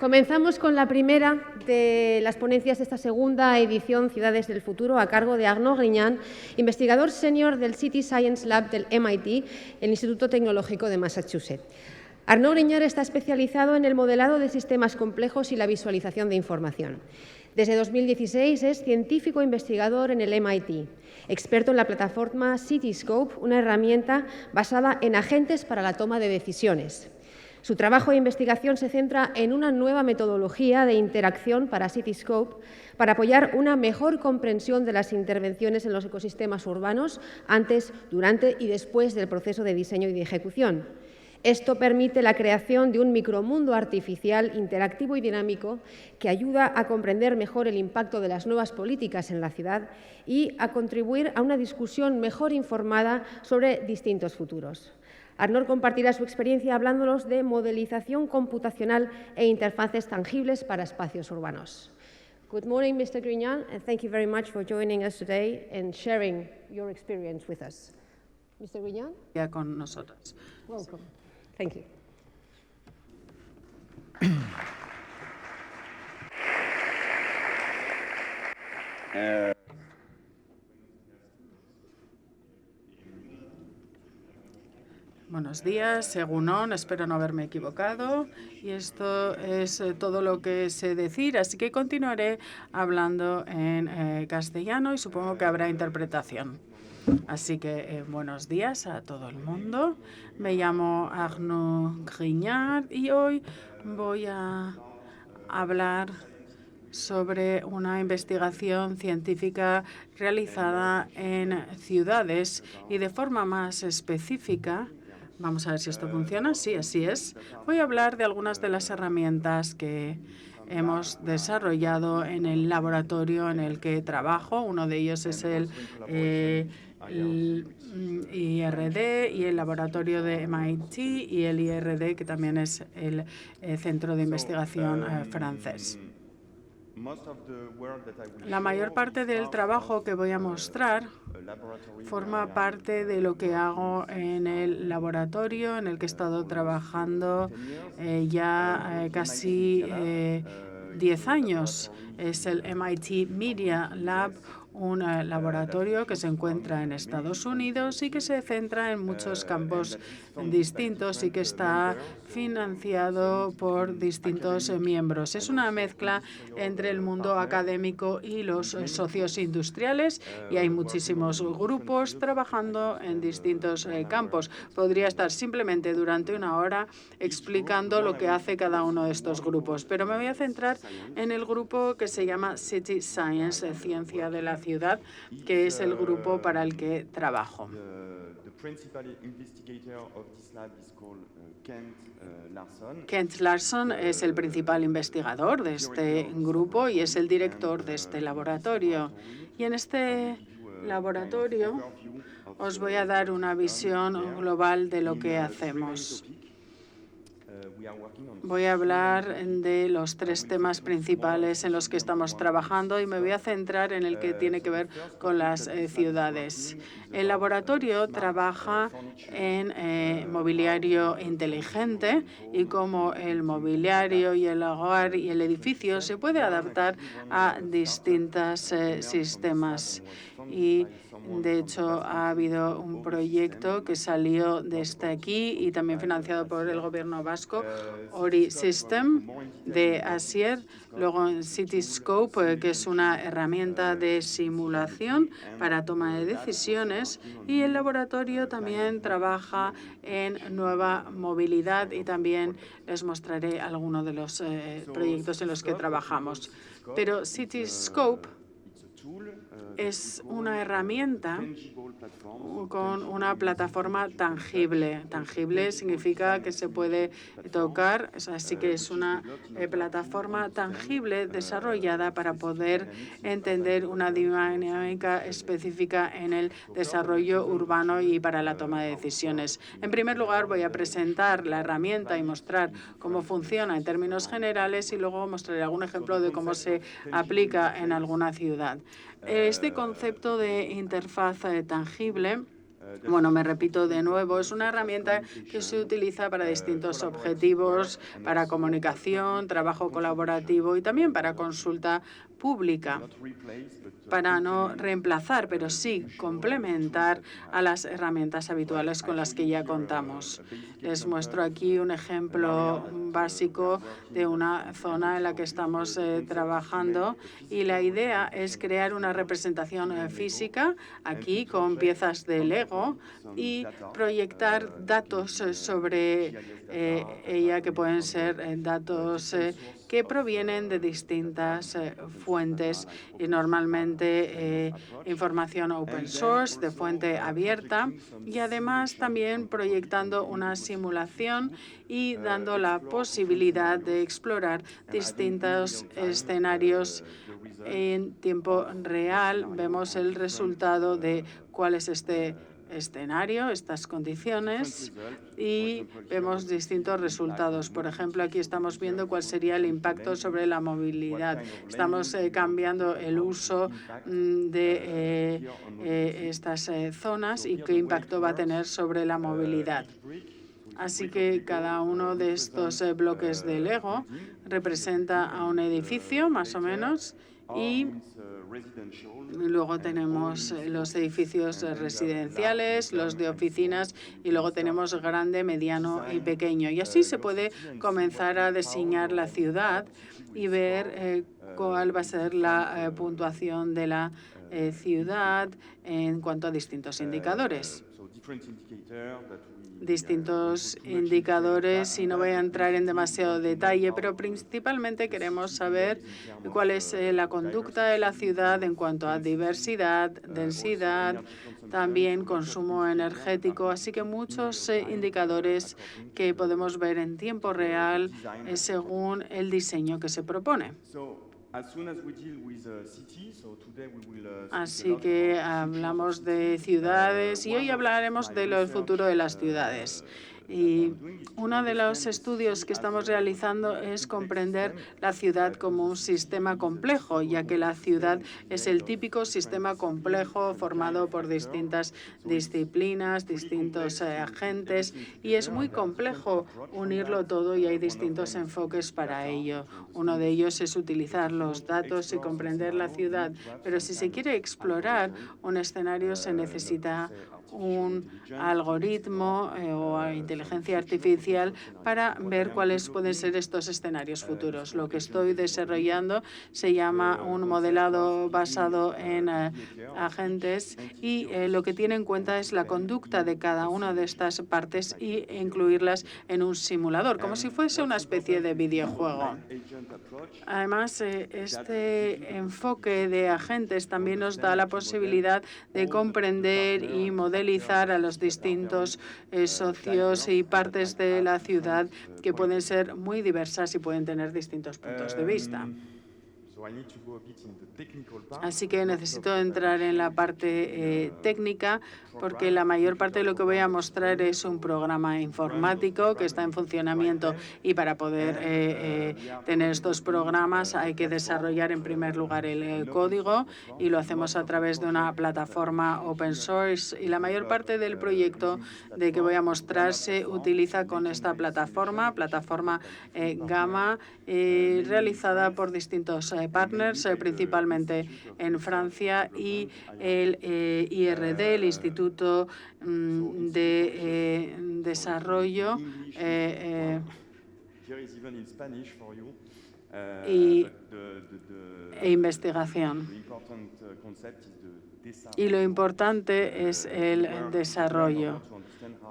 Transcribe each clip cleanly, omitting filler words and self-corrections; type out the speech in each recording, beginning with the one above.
Comenzamos con la primera de las ponencias de esta segunda edición Ciudades del Futuro, a cargo de Arnaud Grignan, investigador senior del City Science Lab del MIT, el Instituto Tecnológico de Massachusetts. Arnaud Grignan está especializado en el modelado de sistemas complejos y la visualización de información. Desde 2016 es científico investigador en el MIT, experto en la plataforma Cityscope, una herramienta basada en agentes para la toma de decisiones. Su trabajo de investigación se centra en una nueva metodología de interacción para Cityscope para apoyar una mejor comprensión de las intervenciones en los ecosistemas urbanos antes, durante y después del proceso de diseño y de ejecución. Esto permite la creación de un micromundo artificial interactivo y dinámico que ayuda a comprender mejor el impacto de las nuevas políticas en la ciudad y a contribuir a una discusión mejor informada sobre distintos futuros. Arnaud compartirá su experiencia hablándonos de modelización computacional e interfaces tangibles para espacios urbanos. Good morning, Mr. Grignan, and thank you very much for joining us today and sharing your experience with us. Mr. Grignan? Ya con nosotros. Welcome. Thank you. Buenos días, Egunon, espero no haberme equivocado. Y esto es todo lo que sé decir, así que continuaré hablando en castellano y supongo que habrá interpretación. Así que buenos días a todo el mundo. Me llamo Arnaud Grignan y hoy voy a hablar sobre una investigación científica realizada en ciudades y de forma más específica. Vamos a ver si esto funciona. Sí, así es. Voy a hablar de algunas de las herramientas que hemos desarrollado en el laboratorio en el que trabajo. Uno de ellos es el IRD y el laboratorio de MIT y el IRD, que también es el centro de investigación francés. La mayor parte del trabajo que voy a mostrar forma parte de lo que hago en el laboratorio en el que he estado trabajando ya casi 10 años. Es el MIT Media Lab, un laboratorio que se encuentra en Estados Unidos y que se centra en muchos campos distintos y que está financiado por distintos miembros. Es una mezcla entre el mundo académico y los socios industriales y hay muchísimos grupos trabajando en distintos campos. Podría estar simplemente durante una hora explicando lo que hace cada uno de estos grupos, pero me voy a centrar en el grupo que se llama City Science, Ciencia de la Ciudad, que es el grupo para el que trabajo. Kent Larson es el principal investigador de este grupo y es el director de este laboratorio. Y en este laboratorio os voy a dar una visión global de lo que hacemos. Voy a hablar de los 3 temas principales en los que estamos trabajando y me voy a centrar en el que tiene que ver con las ciudades. El laboratorio trabaja en mobiliario inteligente y como el mobiliario y el hogar y el edificio se puede adaptar a distintos sistemas. Y de hecho, ha habido un proyecto que salió desde aquí y también financiado por el gobierno vasco, Ori System de Asier. Luego en Cityscope, que es una herramienta de simulación para toma de decisiones. Y el laboratorio también trabaja en nueva movilidad y también les mostraré algunos de los proyectos en los que trabajamos. Pero Cityscope es una herramienta con una plataforma tangible. Tangible significa que se puede tocar, así que es una plataforma tangible desarrollada para poder entender una dinámica específica en el desarrollo urbano y para la toma de decisiones. En primer lugar, voy a presentar la herramienta y mostrar cómo funciona en términos generales y luego mostraré algún ejemplo de cómo se aplica en alguna ciudad. Este concepto de interfaz tangible Bueno, me repito de nuevo, es una herramienta que se utiliza para distintos objetivos, para comunicación, trabajo colaborativo y también para consulta pública, para no reemplazar, pero sí complementar a las herramientas habituales con las que ya contamos. Les muestro aquí un ejemplo básico de una zona en la que estamos trabajando y la idea es crear una representación física aquí con piezas de Lego y proyectar datos sobre ella que pueden ser datos que provienen de distintas fuentes y normalmente información open source, de fuente abierta, y además también proyectando una simulación y dando la posibilidad de explorar distintos escenarios en tiempo real. Vemos el resultado de cuál es este escenario, estas condiciones, y vemos distintos resultados. Por ejemplo, aquí estamos viendo cuál sería el impacto sobre la movilidad. Estamos cambiando el uso de estas zonas y qué impacto va a tener sobre la movilidad. Así que cada uno de estos bloques de Lego representa a un edificio, más o menos, y luego tenemos los edificios residenciales, los de oficinas, y luego tenemos grande, mediano y pequeño. Y así se puede comenzar a diseñar la ciudad y ver cuál va a ser la puntuación de la ciudad en cuanto a distintos indicadores. Distintos indicadores, y no voy a entrar en demasiado detalle, pero principalmente queremos saber cuál es la conducta de la ciudad en cuanto a diversidad, densidad, también consumo energético, así que muchos indicadores que podemos ver en tiempo real según el diseño que se propone. Así que hablamos de ciudades y hoy hablaremos del futuro de las ciudades. Y uno de los estudios que estamos realizando es comprender la ciudad como un sistema complejo, ya que la ciudad es el típico sistema complejo formado por distintas disciplinas, distintos agentes, y es muy complejo unirlo todo y hay distintos enfoques para ello. Uno de ellos es utilizar los datos y comprender la ciudad, pero si se quiere explorar un escenario se necesita un algoritmo o inteligencia artificial para ver cuáles pueden ser estos escenarios futuros. Lo que estoy desarrollando se llama un modelado basado en agentes y lo que tiene en cuenta es la conducta de cada una de estas partes e incluirlas en un simulador, como si fuese una especie de videojuego. Además, este enfoque de agentes también nos da la posibilidad de comprender y modelizar a los distintos socios y partes de la ciudad que pueden ser muy diversas y pueden tener distintos puntos de vista. Así que necesito entrar en la parte técnica porque la mayor parte de lo que voy a mostrar es un programa informático que está en funcionamiento y para poder tener estos programas hay que desarrollar en primer lugar el código y lo hacemos a través de una plataforma open source y la mayor parte del proyecto de que voy a mostrar se utiliza con esta plataforma Gamma realizada por distintos partners, principalmente en Francia, y el IRD, el Instituto de Desarrollo e Investigación. Y lo importante es el desarrollo.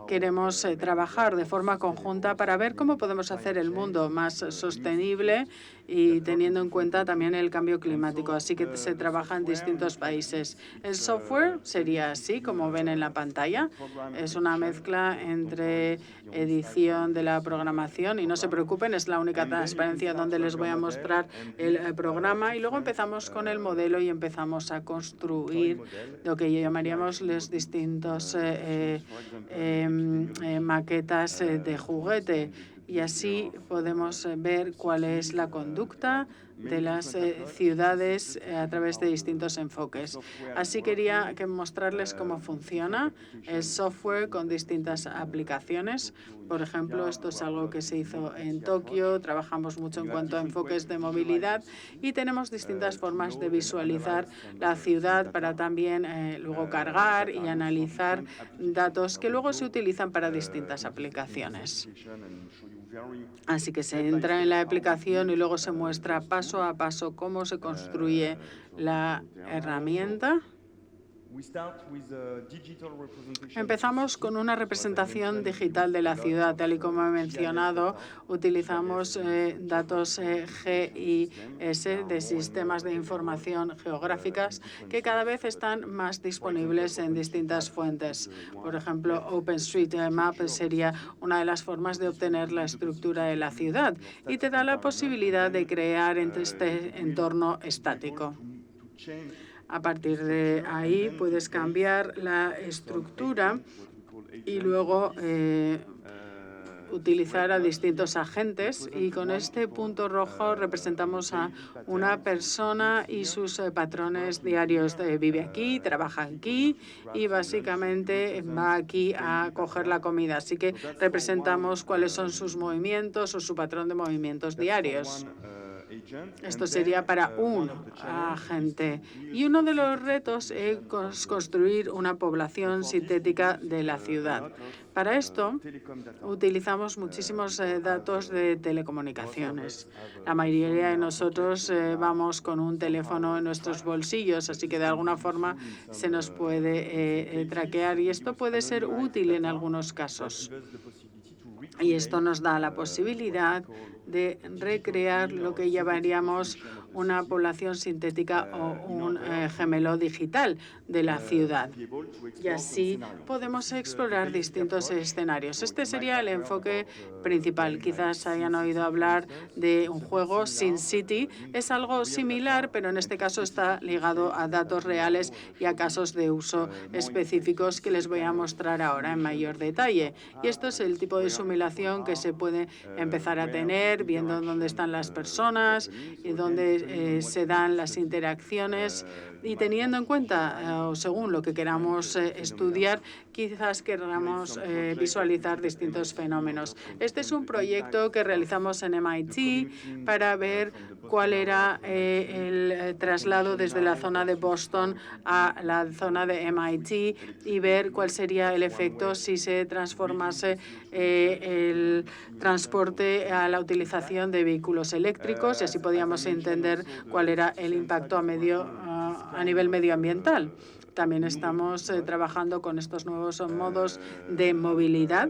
Queremos trabajar de forma conjunta para ver cómo podemos hacer el mundo más sostenible y teniendo en cuenta también el cambio climático. Así que se trabaja en distintos países. El software sería así, como ven en la pantalla. Es una mezcla entre edición de la programación y no se preocupen, es la única transparencia donde les voy a mostrar el programa y luego empezamos con el modelo y empezamos a construir lo que llamaríamos los distintos maquetas de juguete. y así podemos ver cuál es la conducta de las ciudades a través de distintos enfoques. Así quería mostrarles cómo funciona el software con distintas aplicaciones. Por ejemplo, esto es algo que se hizo en Tokio. Trabajamos mucho en cuanto a enfoques de movilidad y tenemos distintas formas de visualizar la ciudad para también luego cargar y analizar datos que luego se utilizan para distintas aplicaciones. Así que se entra en la aplicación y luego se muestra paso a paso cómo se construye la herramienta. Empezamos con una representación digital de la ciudad. Tal y como he mencionado, utilizamos datos GIS de sistemas de información geográficas que cada vez están más disponibles en distintas fuentes. Por ejemplo, OpenStreetMap sería una de las formas de obtener la estructura de la ciudad y te da la posibilidad de crear este entorno estático. A partir de ahí puedes cambiar la estructura y luego utilizar a distintos agentes, y con este punto rojo representamos a una persona y sus patrones diarios. Vive aquí, trabaja aquí y básicamente va aquí a coger la comida. Así que representamos cuáles son sus movimientos o su patrón de movimientos diarios. Esto sería para un agente. Y uno de los retos es construir una población sintética de la ciudad. Para esto, utilizamos muchísimos datos de telecomunicaciones. La mayoría de nosotros vamos con un teléfono en nuestros bolsillos, así que de alguna forma se nos puede traquear, y esto puede ser útil en algunos casos. Y esto nos da la posibilidad de recrear lo que llamaríamos una población sintética o un gemelo digital de la ciudad. Y así podemos explorar distintos escenarios. Este sería el enfoque principal. Quizás hayan oído hablar de un juego, SimCity. Es algo similar, pero en este caso está ligado a datos reales y a casos de uso específicos que les voy a mostrar ahora en mayor detalle. Y esto es el tipo de simulación que se puede empezar a tener viendo dónde están las personas y dónde se dan las interacciones, y teniendo en cuenta, o según lo que queramos estudiar, quizás queramos visualizar distintos fenómenos. Este es un proyecto que realizamos en MIT para ver cuál era el traslado desde la zona de Boston a la zona de MIT y ver cuál sería el efecto si se transformase el transporte a la utilización de vehículos eléctricos, y así podíamos entender cuál era el impacto a nivel medioambiental. También estamos trabajando con estos nuevos modos de movilidad.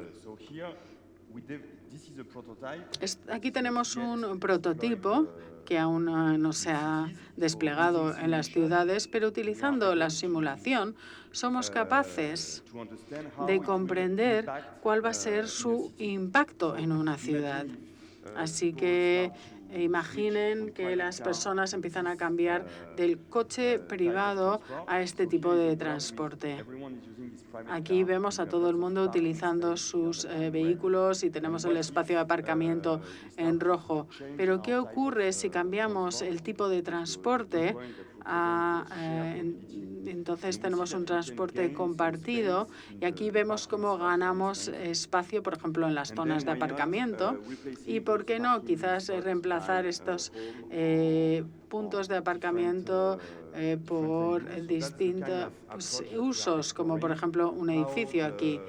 Aquí tenemos un prototipo que aún no se ha desplegado en las ciudades, pero utilizando la simulación somos capaces de comprender cuál va a ser su impacto en una ciudad. Así que imaginen que las personas empiezan a cambiar del coche privado a este tipo de transporte. Aquí vemos a todo el mundo utilizando sus vehículos y tenemos el espacio de aparcamiento en rojo. Pero ¿qué ocurre si cambiamos el tipo de transporte? Entonces tenemos un transporte compartido, y aquí vemos cómo ganamos espacio, por ejemplo, en las zonas de aparcamiento. Y, ¿por qué no? Quizás reemplazar estos puntos de aparcamiento por distintos usos, como por ejemplo un edificio aquí.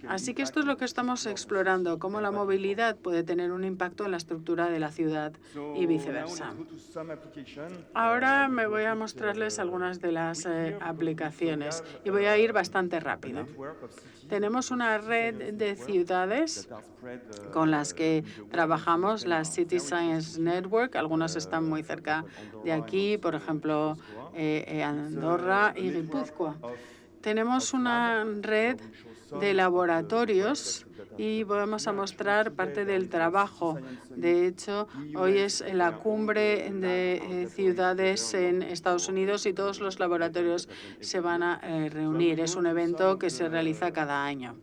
Así que esto es lo que estamos explorando, cómo la movilidad puede tener un impacto en la estructura de la ciudad y viceversa. Ahora me voy a mostrarles algunas de las aplicaciones y voy a ir bastante rápido. Tenemos una red de ciudades con las que trabajamos, la City Science Network. Algunos están muy cerca de aquí, por ejemplo, Andorra y Guipúzcoa. Tenemos una red de laboratorios y vamos a mostrar parte del trabajo. De hecho, hoy es la cumbre de ciudades en Estados Unidos y todos los laboratorios se van a reunir. Es un evento que se realiza cada año.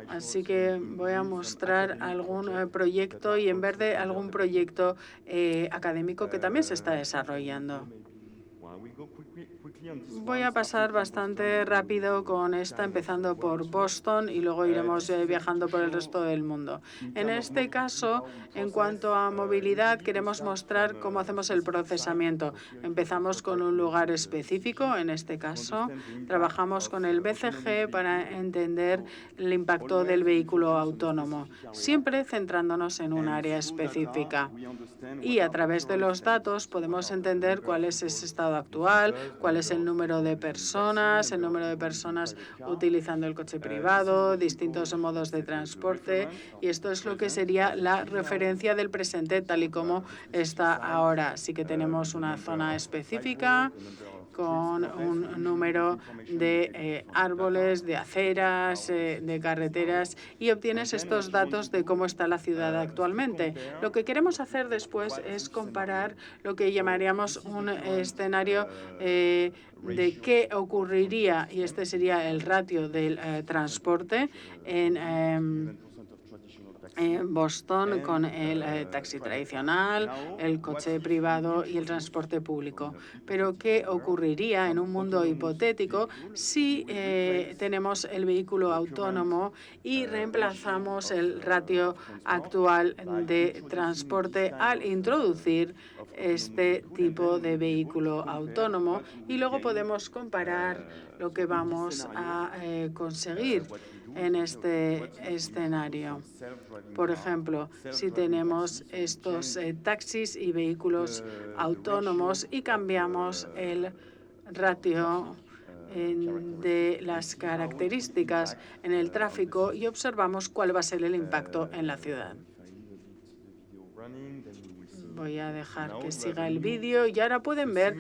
Así que voy a mostrar algún proyecto y en verde algún proyecto académico que también se está desarrollando. Voy a pasar bastante rápido con esta, empezando por Boston y luego iremos viajando por el resto del mundo. En este caso, en cuanto a movilidad, queremos mostrar cómo hacemos el procesamiento. Empezamos con un lugar específico, en este caso, trabajamos con el BCG para entender el impacto del vehículo autónomo, siempre centrándonos en un área específica. Y a través de los datos podemos entender cuál es ese estado actual, cuál es el número de personas utilizando el coche privado, distintos modos de transporte, y esto es lo que sería la referencia del presente tal y como está ahora. Sí que tenemos una zona específica con un número de árboles, de aceras, de carreteras, y obtienes estos datos de cómo está la ciudad actualmente. Lo que queremos hacer después es comparar lo que llamaríamos un escenario de qué ocurriría, y este sería el ratio del transporte en Boston con el taxi tradicional, el coche privado y el transporte público. Pero ¿qué ocurriría en un mundo hipotético si tenemos el vehículo autónomo y reemplazamos el ratio actual de transporte al introducir este tipo de vehículo autónomo? Y luego podemos comparar lo que vamos a conseguir en este escenario. Por ejemplo, si tenemos estos taxis y vehículos autónomos y cambiamos el ratio de las características en el tráfico y observamos cuál va a ser el impacto en la ciudad. Voy a dejar que siga el vídeo y ahora pueden ver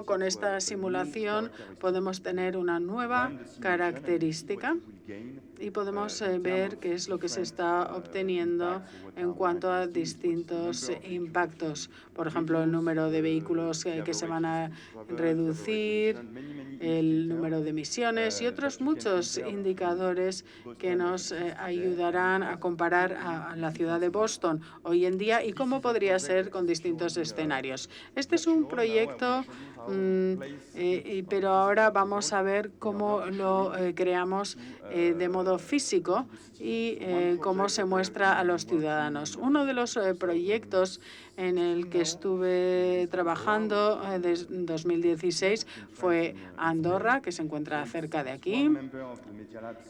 con esta simulación podemos tener una nueva característica y podemos ver qué es lo que se está obteniendo en cuanto a distintos impactos. Por ejemplo, el número de vehículos que se van a reducir, el número de emisiones y otros muchos indicadores que nos ayudarán a comparar a la ciudad de Boston hoy en día y cómo podría ser con distintos escenarios. Este es un proyecto, pero ahora vamos a ver cómo lo creamos de modo físico y cómo se muestra a los ciudadanos. Uno de los proyectos en el que estuve trabajando desde 2016 fue Andorra, que se encuentra cerca de aquí,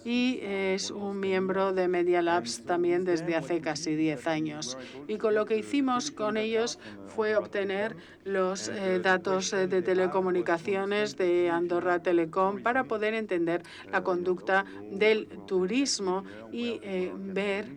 y es un miembro de Media Labs también desde hace casi 10 años. Y con lo que hicimos con ellos fue obtener los datos de telecomunicaciones de Andorra Telecom para poder entender la conducta del turismo y ver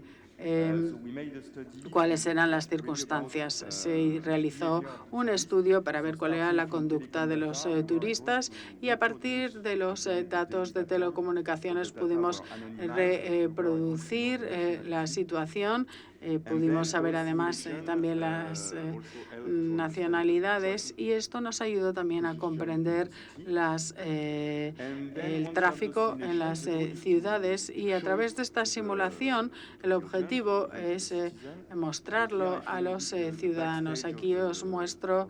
cuáles eran las circunstancias. Se realizó un estudio para ver cuál era la conducta de los turistas y a partir de los datos de telecomunicaciones pudimos reproducir la situación. Pudimos saber además también las nacionalidades y esto nos ayudó también a comprender el tráfico en las ciudades y a través de esta simulación el objetivo es mostrarlo a los ciudadanos. Aquí os muestro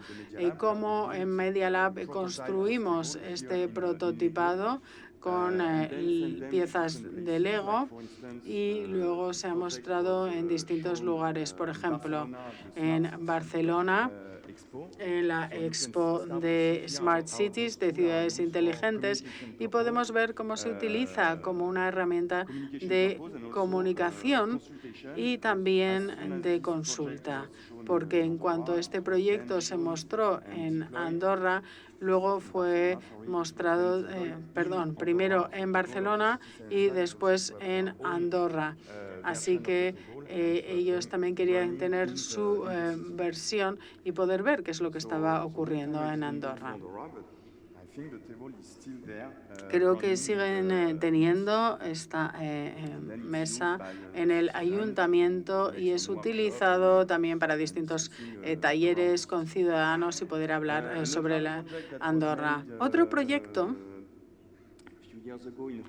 cómo en Media Lab construimos este prototipado con piezas de Lego y luego se ha mostrado en distintos lugares. Por ejemplo, en Barcelona, en la Expo de Smart Cities, de ciudades inteligentes, y podemos ver cómo se utiliza como una herramienta de comunicación y también de consulta, porque en cuanto este proyecto se mostró en Andorra, luego fue mostrado, primero en Barcelona y después en Andorra. Así que ellos también querían tener su versión y poder ver qué es lo que estaba ocurriendo en Andorra. Creo que siguen teniendo esta mesa en el ayuntamiento y es utilizado también para distintos talleres con ciudadanos y poder hablar sobre la Andorra. Otro proyecto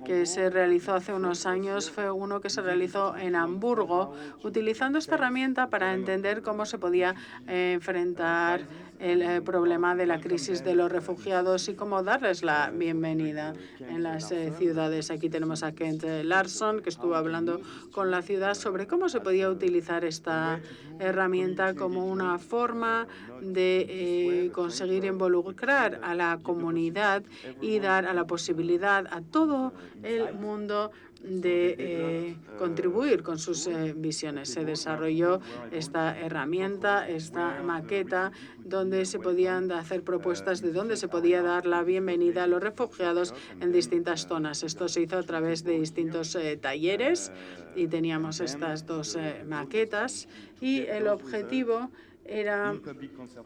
que se realizó hace unos años fue uno que se realizó en Hamburgo, utilizando esta herramienta para entender cómo se podía enfrentar el problema de la crisis de los refugiados y cómo darles la bienvenida en las ciudades. Aquí tenemos a Kent Larson, que estuvo hablando con la ciudad sobre cómo se podía utilizar esta herramienta como una forma de conseguir involucrar a la comunidad y dar a la posibilidad a todo el mundo de contribuir con sus visiones. Se desarrolló esta herramienta, esta maqueta, donde se podían hacer propuestas de dónde se podía dar la bienvenida a los refugiados en distintas zonas. Esto se hizo a través de distintos talleres y teníamos estas dos maquetas y el objetivo era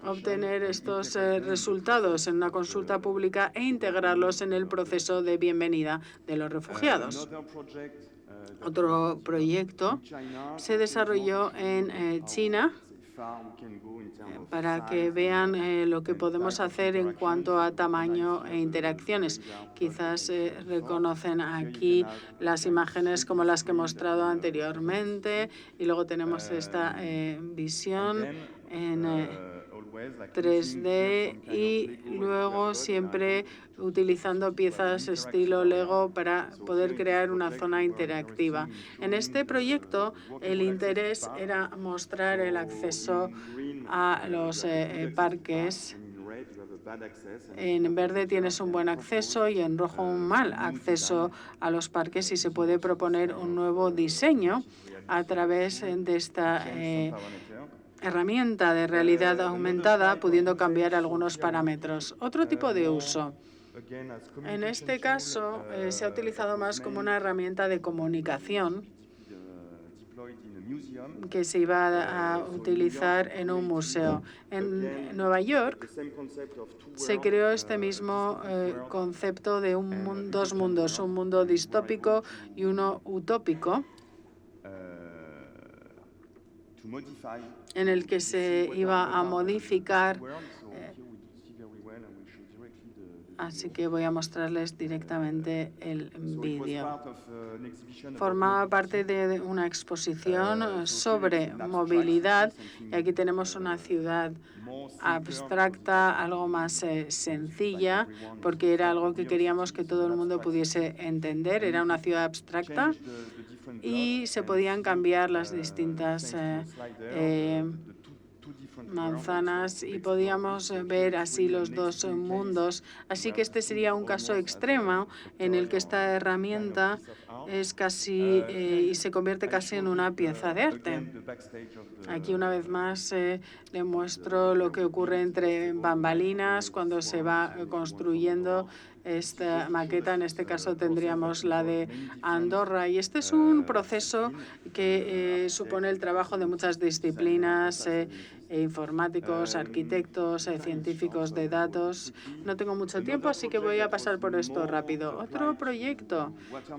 obtener estos resultados en una consulta pública e integrarlos en el proceso de bienvenida de los refugiados. Otro proyecto se desarrolló en China para que vean lo que podemos hacer en cuanto a tamaño e interacciones. Quizás reconocen aquí las imágenes como las que he mostrado anteriormente y luego tenemos esta visión en 3D y luego siempre utilizando piezas estilo Lego para poder crear una zona interactiva. En este proyecto el interés era mostrar el acceso a los parques. En verde tienes un buen acceso y en rojo un mal acceso a los parques y se puede proponer un nuevo diseño a través de esta herramienta de realidad aumentada, pudiendo cambiar algunos parámetros. Otro tipo de uso. En este caso, se ha utilizado más como una herramienta de comunicación que se iba a utilizar en un museo. En Nueva York se creó este mismo concepto de dos mundos, un mundo distópico y uno utópico, en el que se iba a modificar. Así que voy a mostrarles directamente el vídeo. Formaba parte de una exposición sobre movilidad y aquí tenemos una ciudad abstracta, algo más sencilla, porque era algo que queríamos que todo el mundo pudiese entender. Era una ciudad abstracta y se podían cambiar las distintas manzanas y podíamos ver así los dos mundos. Así que este sería un caso extremo en el que esta herramienta es casi y se convierte casi en una pieza de arte. Aquí una vez más le muestro lo que ocurre entre bambalinas cuando se va construyendo esta maqueta. En este caso tendríamos la de Andorra y este es un proceso que supone el trabajo de muchas disciplinas, informáticos, arquitectos, científicos de datos. No tengo mucho tiempo, así que voy a pasar por esto rápido. Otro proyecto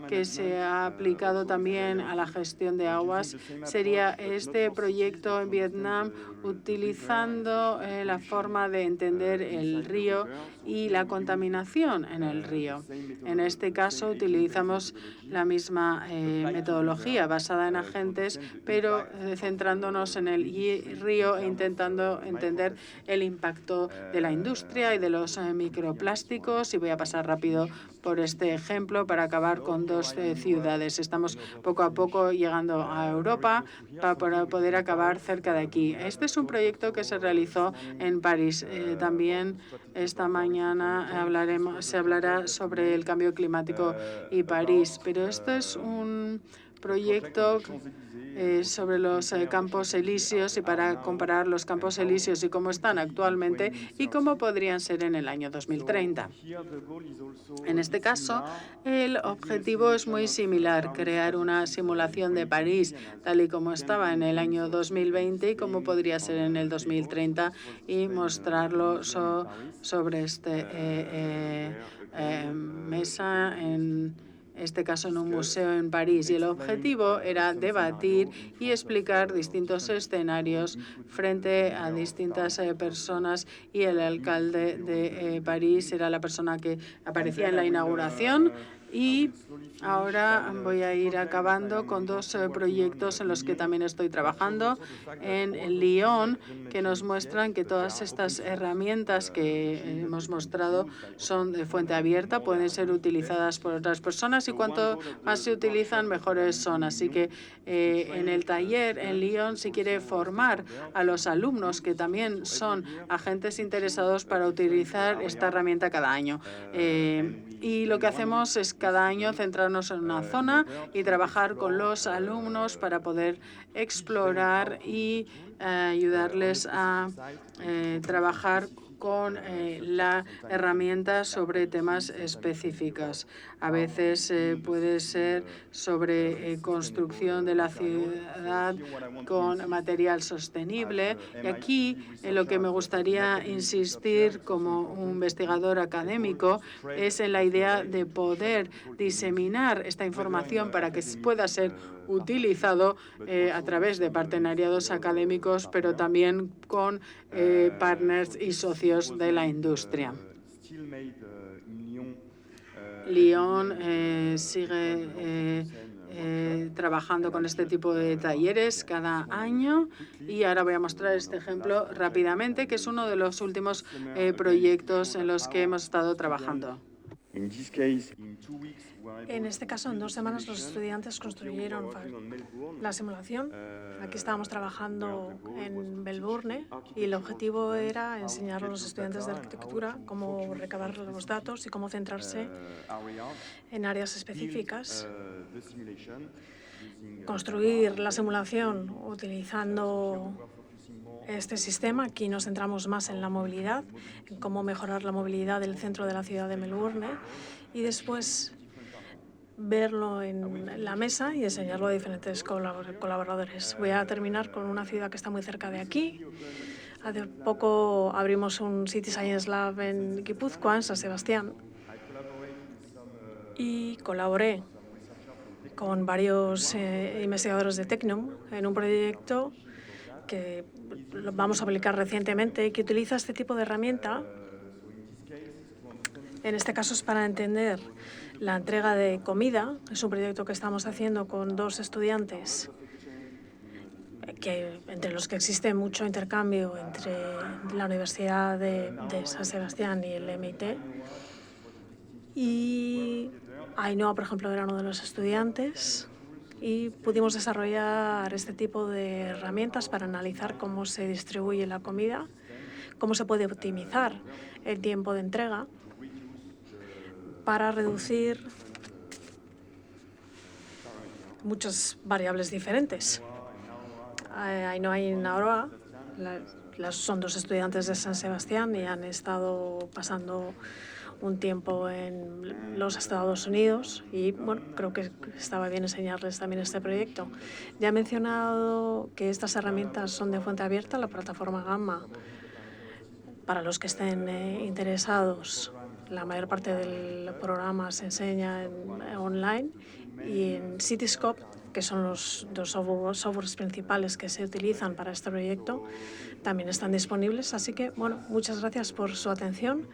que se ha aplicado también a la gestión de aguas sería este proyecto en Vietnam, utilizando la forma de entender el río y la contaminación en el río. En este caso utilizamos la misma metodología basada en agentes, pero centrándonos en el río e intentando entender el impacto de la industria y de los microplásticos. Y voy a pasar rápido por este ejemplo para acabar con dos ciudades. Estamos poco a poco llegando a Europa para poder acabar cerca de aquí. Este es un proyecto que se realizó en París. También esta mañana se hablará sobre el cambio climático y París, pero esto es un proyecto sobre los campos elíseos y para comparar los campos elíseos y cómo están actualmente y cómo podrían ser en el año 2030. En este caso, el objetivo es muy similar, crear una simulación de París tal y como estaba en el año 2020 y cómo podría ser en el 2030 y mostrarlo sobre mesa, en este caso en un museo en París. Y el objetivo era debatir y explicar distintos escenarios frente a distintas personas, y el alcalde de París era la persona que aparecía en la inauguración. Y ahora voy a ir acabando con dos proyectos en los que también estoy trabajando en Lyon, que nos muestran que todas estas herramientas que hemos mostrado son de fuente abierta, pueden ser utilizadas por otras personas y cuanto más se utilizan, mejores son. Así que en el taller en Lyon se quiere formar a los alumnos, que también son agentes interesados, para utilizar esta herramienta cada año. Y lo que hacemos es cada año centrarnos en una zona y trabajar con los alumnos para poder explorar y ayudarles a trabajar con la herramienta sobre temas específicos. A veces puede ser sobre construcción de la ciudad con material sostenible. Y aquí en lo que me gustaría insistir como un investigador académico es en la idea de poder diseminar esta información para que pueda ser utilizado a través de partenariados académicos, pero también con partners y socios de la industria. Lyon sigue trabajando con este tipo de talleres cada año, y ahora voy a mostrar este ejemplo rápidamente, que es uno de los últimos proyectos en los que hemos estado trabajando. En este caso, en 2 semanas los estudiantes construyeron la simulación. Aquí estábamos trabajando en Melbourne y el objetivo era enseñar a los estudiantes de arquitectura cómo recabar los datos y cómo centrarse en áreas específicas. Construir la simulación utilizando este sistema. Aquí nos centramos más en la movilidad, en cómo mejorar la movilidad del centro de la ciudad de Melbourne, y después verlo en la mesa y enseñarlo a diferentes colaboradores. Voy a terminar con una ciudad que está muy cerca de aquí. Hace poco abrimos un City Science Lab en Guipúzcoa, en San Sebastián, y colaboré con varios investigadores de Tecnum en un proyecto que lo vamos a aplicar recientemente, que utiliza este tipo de herramienta. En este caso es para entender la entrega de comida. Es un proyecto que estamos haciendo con 2 estudiantes, entre los que existe mucho intercambio entre la Universidad de San Sebastián y el MIT. Y Ainhoa, por ejemplo, era uno de los estudiantes, y pudimos desarrollar este tipo de herramientas para analizar cómo se distribuye la comida, cómo se puede optimizar el tiempo de entrega para reducir muchas variables diferentes. Ainhoa y Naroa son 2 estudiantes de San Sebastián y han estado pasando un tiempo en los Estados Unidos, y bueno, creo que estaba bien enseñarles también este proyecto. Ya he mencionado que estas herramientas son de fuente abierta, la plataforma Gamma. Para los que estén interesados, la mayor parte del programa se enseña online, y en Cityscope, que son los 2 softwares principales que se utilizan para este proyecto, también están disponibles. Así que, bueno, muchas gracias por su atención